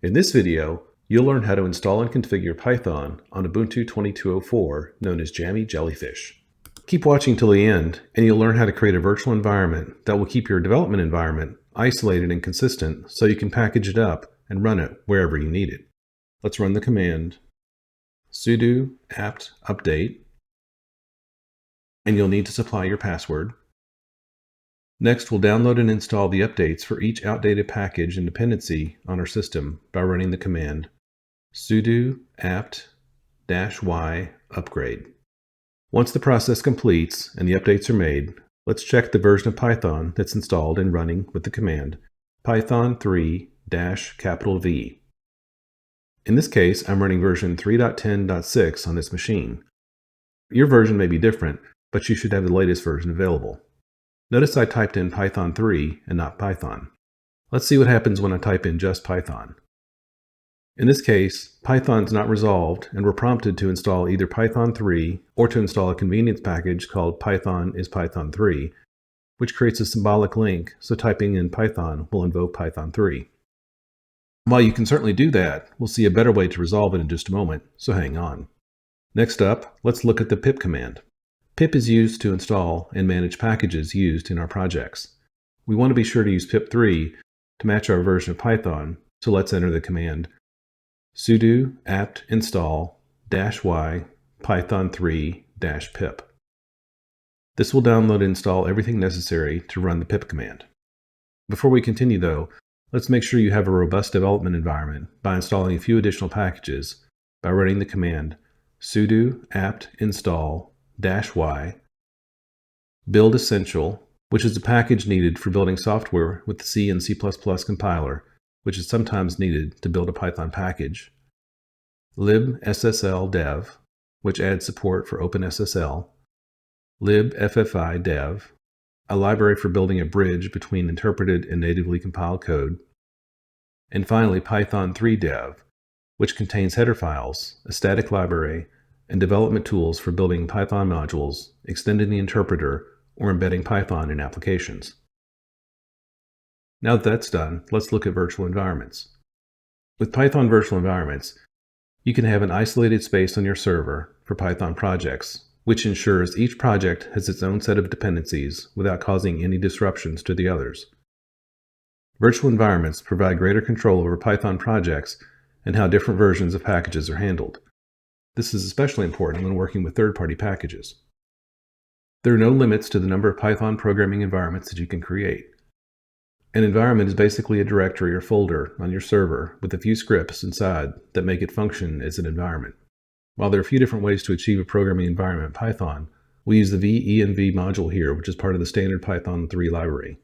In this video, you'll learn how to install and configure Python on Ubuntu 22.04, known as Jammy Jellyfish. Keep watching till the end, and you'll learn how to create a virtual environment that will keep your development environment isolated and consistent so you can package it up and run it wherever you need it. Let's run the command sudo apt update, and you'll need to supply your password. Next, we'll download and install the updates for each outdated package and dependency on our system by running the command sudo apt-y upgrade. Once the process completes and the updates are made, let's check the version of Python that's installed and running with the command python 3-V. In this case, I'm running version 3.10.6 on this machine. Your version may be different, but you should have the latest version available. Notice I typed in Python 3 and not Python. Let's see what happens when I type in just Python. In this case, Python's not resolved, and we're prompted to install either Python 3 or to install a convenience package called Python is Python 3, which creates a symbolic link, so typing in Python will invoke Python 3. While you can certainly do that, we'll see a better way to resolve it in just a moment, so hang on. Next up, let's look at the pip command. Pip is used to install and manage packages used in our projects. We want to be sure to use pip3 to match our version of Python, so let's enter the command sudo apt install -y python 3-pip. This will download and install everything necessary to run the pip command. Before we continue though, let's make sure you have a robust development environment by installing a few additional packages by running the command sudo apt install -y build essential, which is a package needed for building software with the C and C++ compiler, which is sometimes needed to build a Python package, libssl-dev, which adds support for OpenSSL, libffi-dev, a library for building a bridge between interpreted and natively compiled code, and finally Python 3-dev, which contains header files, a static library, and development tools for building Python modules, extending the interpreter, or embedding Python in applications. Now that that's done, let's look at virtual environments. With Python virtual environments, you can have an isolated space on your server for Python projects, which ensures each project has its own set of dependencies without causing any disruptions to the others. Virtual environments provide greater control over Python projects and how different versions of packages are handled. This is especially important when working with third-party packages. There are no limits to the number of Python programming environments that you can create. An environment is basically a directory or folder on your server with a few scripts inside that make it function as an environment. While there are a few different ways to achieve a programming environment in Python, we use the venv module here, which is part of the standard Python 3 library.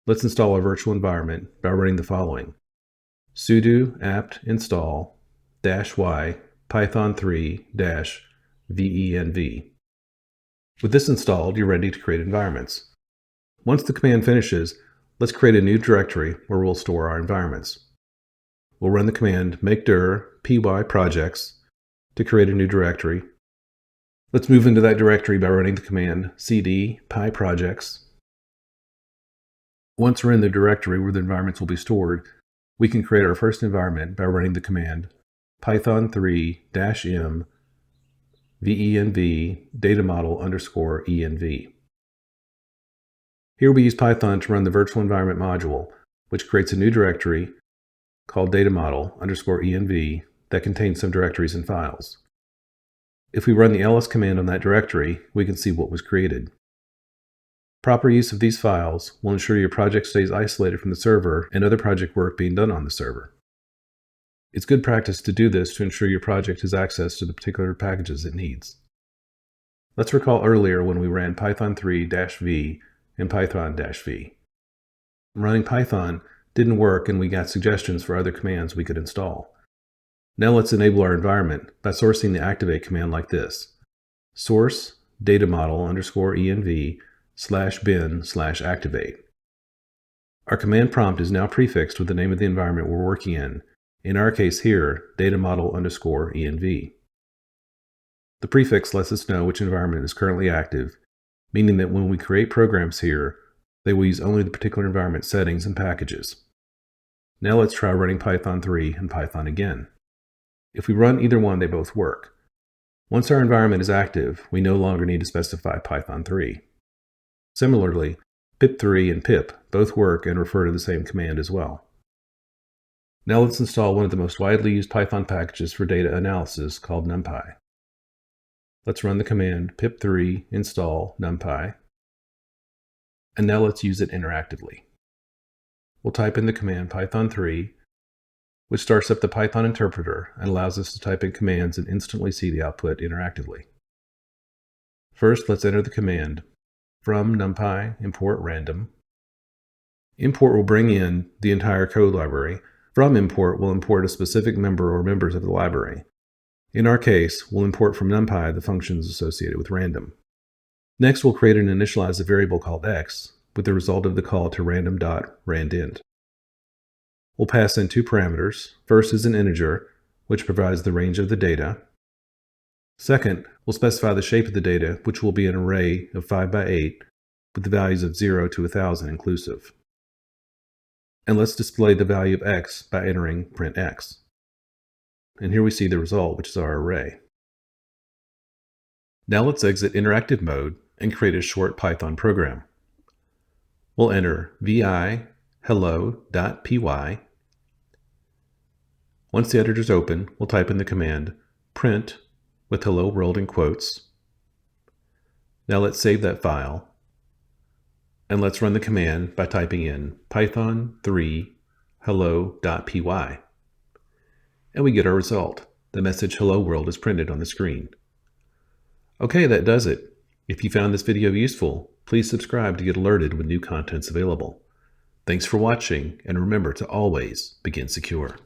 Let's install our virtual environment by running the following sudo apt install -y python 3-venv. With this installed, you're ready to create environments. Once the command finishes, let's create a new directory where we'll store our environments. We'll run the command make dir py-projects to create a new directory. Let's move into that directory by running the command cd py-projects. Once we're in the directory where the environments will be stored, we can create our first environment by running the command python 3-m venv datamodel_env. Here we use Python to run the virtual environment module, which creates a new directory called datamodel_env that contains some directories and files. If we run the ls command on that directory, we can see what was created. Proper use of these files will ensure your project stays isolated from the server and other project work being done on the server. It's good practice to do this to ensure your project has access to the particular packages it needs. Let's recall earlier when we ran Python 3-v and Python-v. Running Python didn't work and we got suggestions for other commands we could install. Now let's enable our environment by sourcing the activate command like this: source datamodel_env /bin/activate. Our command prompt is now prefixed with the name of the environment we're working in our case here, datamodel_env. The prefix lets us know which environment is currently active, meaning that when we create programs here, they will use only the particular environment settings and packages. Now let's try running Python 3 and Python again. If we run either one, they both work. Once our environment is active, we no longer need to specify Python 3. Similarly, pip3 and pip both work and refer to the same command as well. Now let's install one of the most widely used Python packages for data analysis called NumPy. Let's run the command pip3 install numpy, and now let's use it interactively. We'll type in the command python3, which starts up the Python interpreter and allows us to type in commands and instantly see the output interactively. First, let's enter the command from numpy import random. Import will bring in the entire code library. From import will import a specific member or members of the library. In our case, we'll import from numpy the functions associated with random. Next, we'll create and initialize a variable called x with the result of the call to random.randint. We'll pass in two parameters. First is an integer, which provides the range of the data. Second, we'll specify the shape of the data, which will be an array of 5 by 8 with the values of 0 to 1000 inclusive. And let's display the value of x by entering print x. And here we see the result, which is our array. Now let's exit interactive mode and create a short Python program. We'll enter vi hello.py. Once the editor is open, we'll type in the command print with hello world in quotes. Now let's save that file, and let's run the command by typing in python3 hello.py. And we get our result. The message hello world is printed on the screen. Okay, that does it. If you found this video useful, please subscribe to get alerted when new content's available. Thanks for watching, and remember to always begin secure.